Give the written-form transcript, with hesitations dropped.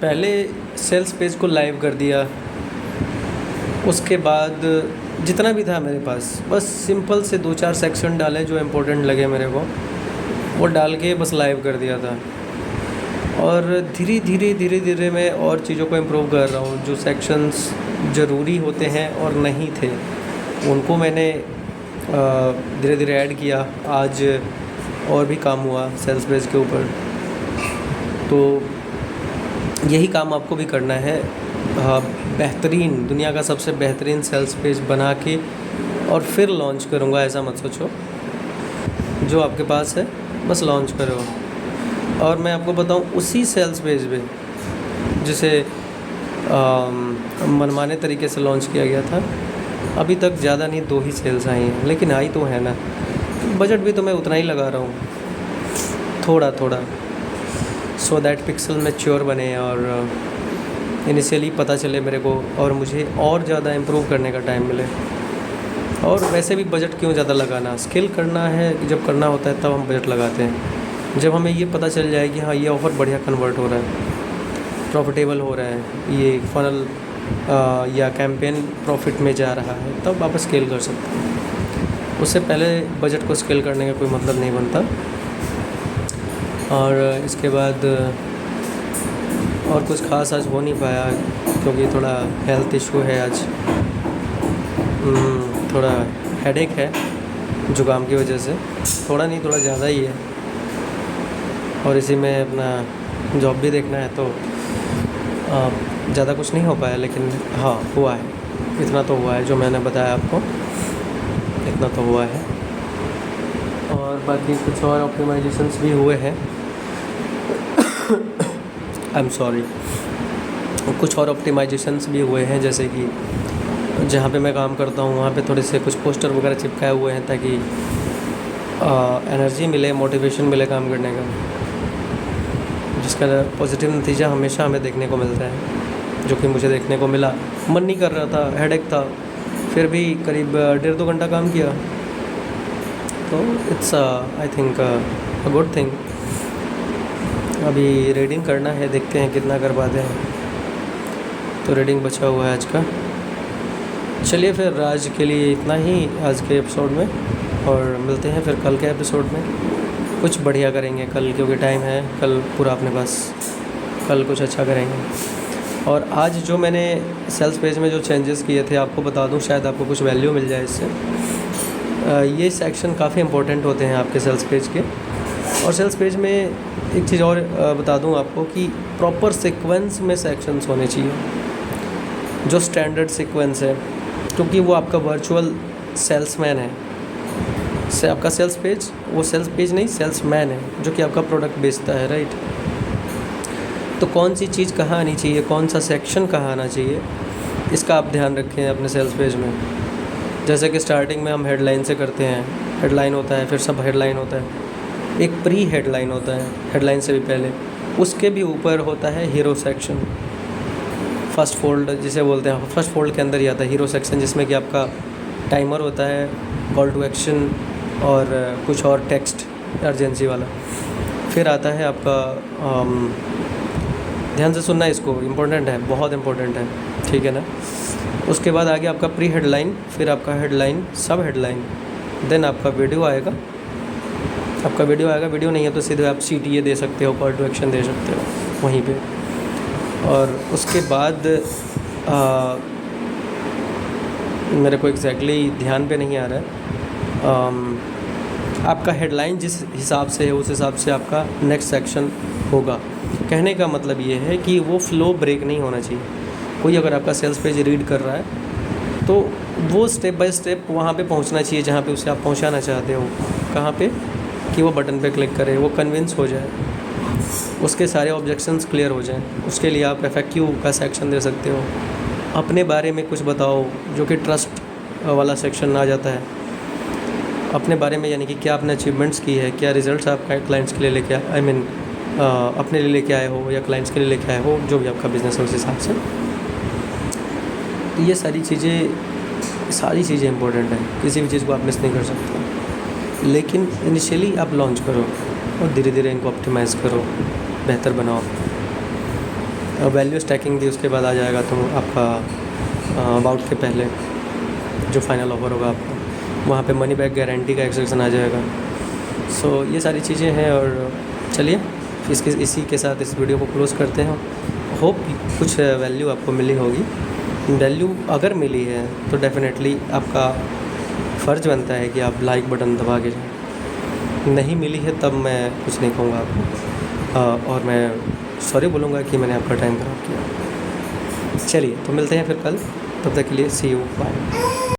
पहले sales page को live कर दिया, उसके बाद जितना भी था मेरे पास बस सिंपल से 2-4 सेक्शन डाले जो इम्पोर्टेंट लगे मेरे को, वो डाल के बस लाइव कर दिया था। और धीरे धीरे मैं और चीज़ों को इम्प्रूव कर रहा हूँ। जो सेक्शंस ज़रूरी होते हैं और नहीं थे उनको मैंने धीरे धीरे ऐड किया। आज और भी काम हुआ सेल्स पेज के ऊपर, तो यही काम आपको भी करना है। बेहतरीन, दुनिया का सबसे बेहतरीन सेल्स पेज बना के और फिर लॉन्च करूँगा, ऐसा मत सोचो। जो आपके पास है बस लॉन्च करो। और मैं आपको बताऊँ, उसी सेल्स पेज पे जिसे मनमाने तरीके से लॉन्च किया गया था, अभी तक ज़्यादा नहीं 2 ही सेल्स आई हैं, लेकिन आई तो है ना। बजट भी तो मैं उतना ही लगा रहा हूँ, थोड़ा थोड़ा, सो दैट पिक्सल मैच्योर बने और इनिशियली पता चले मेरे को और मुझे और ज़्यादा इम्प्रूव करने का टाइम मिले। और वैसे भी बजट क्यों ज़्यादा लगाना, स्केल करना है, जब करना होता है तब हम बजट लगाते हैं। जब हमें ये पता चल जाए कि हाँ ये ऑफ़र बढ़िया कन्वर्ट हो रहा है, प्रॉफिटेबल हो रहा है, ये फनल या कैंपेन प्रॉफिट में जा रहा है, तब आप स्केल कर सकते हैं। उससे पहले बजट को स्केल करने का कोई मतलब नहीं बनता। और इसके बाद और कुछ ख़ास आज हो नहीं पाया क्योंकि थोड़ा हेल्थ इशू है आज। थोड़ा हेडेक है जुकाम की वजह से, थोड़ा नहीं थोड़ा ज़्यादा ही है। और इसी में अपना जॉब भी देखना है, तो ज़्यादा कुछ नहीं हो पाया, लेकिन हाँ हुआ है, इतना तो हुआ है जो मैंने बताया आपको, इतना तो हुआ है। और बाकी कुछ और ऑप्टिमाइजेशंस भी हुए हैं। आई एम सॉरी, कुछ और ऑप्टिमाइजेशंस भी हुए हैं, जैसे कि जहाँ पे मैं काम करता हूँ वहाँ पे थोड़े से कुछ पोस्टर वगैरह चिपकाए हुए हैं ताकि एनर्जी मिले, मोटिवेशन मिले काम करने का, जिसका पॉजिटिव नतीजा हमेशा हमें देखने को मिलता है, जो कि मुझे देखने को मिला। मन नहीं कर रहा था, हेडेक था, फिर भी करीब 1.5-2 घंटा काम किया, तो it's I think a good thing. अभी रीडिंग करना है, देखते हैं कितना कर पाते हैं, तो रीडिंग बचा हुआ है आज का। चलिए फिर आज के लिए इतना ही आज के एपिसोड में, और मिलते हैं फिर कल के एपिसोड में। कुछ बढ़िया करेंगे कल, क्योंकि टाइम है कल पूरा अपने पास, कल कुछ अच्छा करेंगे। और आज जो मैंने सेल्स पेज में जो चेंजेस किए थे आपको बता दूं, शायद आपको कुछ वैल्यू मिल जाए इससे। ये सेक्शन काफ़ी इंपॉर्टेंट होते हैं आपके सेल्स पेज के। और सेल्स पेज में एक चीज़ और बता दूं आपको कि प्रॉपर सीक्वेंस में सेक्शंस होने चाहिए, जो स्टैंडर्ड सीक्वेंस है, क्योंकि वो आपका वर्चुअल सेल्समैन है। से आपका सेल्स पेज, वो सेल्स पेज नहीं, सेल्समैन है, जो कि आपका प्रोडक्ट बेचता है, राइट। तो कौन सी चीज़ कहाँ आनी चाहिए, कौन सा सेक्शन कहाँ आना चाहिए, इसका आप ध्यान रखें अपने सेल्स पेज में। जैसे कि स्टार्टिंग में हम हेडलाइन से करते हैं, हेडलाइन होता है, फिर सब हेडलाइन होता है, एक प्री हेडलाइन होता है, हेडलाइन से भी पहले, उसके भी ऊपर होता है हीरो सेक्शन, फर्स्ट फोल्ड जिसे बोलते हैं। फर्स्ट फोल्ड के अंदर ही आता है हीरो सेक्शन, जिसमें कि आपका टाइमर होता है, कॉल टू एक्शन और कुछ और टेक्स्ट अर्जेंसी वाला। फिर आता है आपका ध्यान से सुनना, इसको इम्पोर्टेंट है, बहुत इम्पोर्टेंट है, ठीक है ना। उसके बाद आगे आपका प्री हेडलाइन, फिर आपका हेडलाइन, सब हेडलाइन, देन आपका वीडियो आएगा। आपका वीडियो आएगा, वीडियो नहीं है तो सीधे आप CTA दे सकते हो, कॉल टू एक्शन दे सकते हो वहीं पे। और उसके बाद मेरे को एग्जैक्टली ध्यान पे नहीं आ रहा है, आपका हेडलाइन जिस हिसाब से है उस हिसाब से आपका नेक्स्ट सेक्शन होगा। कहने का मतलब ये है कि वो फ़्लो ब्रेक नहीं होना चाहिए। कोई अगर आपका सेल्स पेज रीड कर रहा है तो वो स्टेप बाय स्टेप वहाँ पे पहुँचना चाहिए जहाँ पे उसे आप पहुँचाना चाहते हो। कहाँ पे, कि वो बटन पे क्लिक करे, वो कन्विंस हो जाए, उसके सारे ऑब्जेक्शंस क्लियर हो जाएं। उसके लिए आप FAQ का सेक्शन दे सकते हो। अपने बारे में कुछ बताओ, जो कि ट्रस्ट वाला सेक्शन आ जाता है। अपने बारे में, यानी कि क्या आपने अचीवमेंट्स की है, क्या रिजल्ट्स आप क्लाइंट्स के लिए लेके आए, अपने लिए लेके आए हो या क्लाइंट्स के लिए लेके आए हो, जो भी आपका बिज़नेस है उस हिसाब से। तो ये सारी चीज़ें इंपॉर्टेंट हैं, किसी भी चीज़ को आप मिस नहीं कर सकते। लेकिन इनिशियली आप लॉन्च करो और धीरे धीरे इनको ऑप्टिमाइज़ करो, बेहतर बनाओ। वैल्यू स्टैकिंग दी, उसके बाद आ जाएगा तो आपका अबाउट के पहले जो फाइनल ऑफर होगा आपका, वहाँ पे मनी बैक गारंटी का एक सेक्शन आ जाएगा। सो ये सारी चीज़ें हैं। और चलिए इसी के साथ इस वीडियो को क्लोज़ करते हैं। होप कुछ वैल्यू आपको मिली होगी। वैल्यू अगर मिली है तो डेफ़िनेटली आपका फ़र्ज़ बनता है कि आप लाइक बटन दबा के जाएं। नहीं मिली है तब मैं कुछ नहीं कहूँगा आपको, और मैं सॉरी बोलूँगा कि मैंने आपका टाइम ख़राब किया। चलिए तो मिलते हैं फिर कल, तब तक के लिए सी यू, बाय।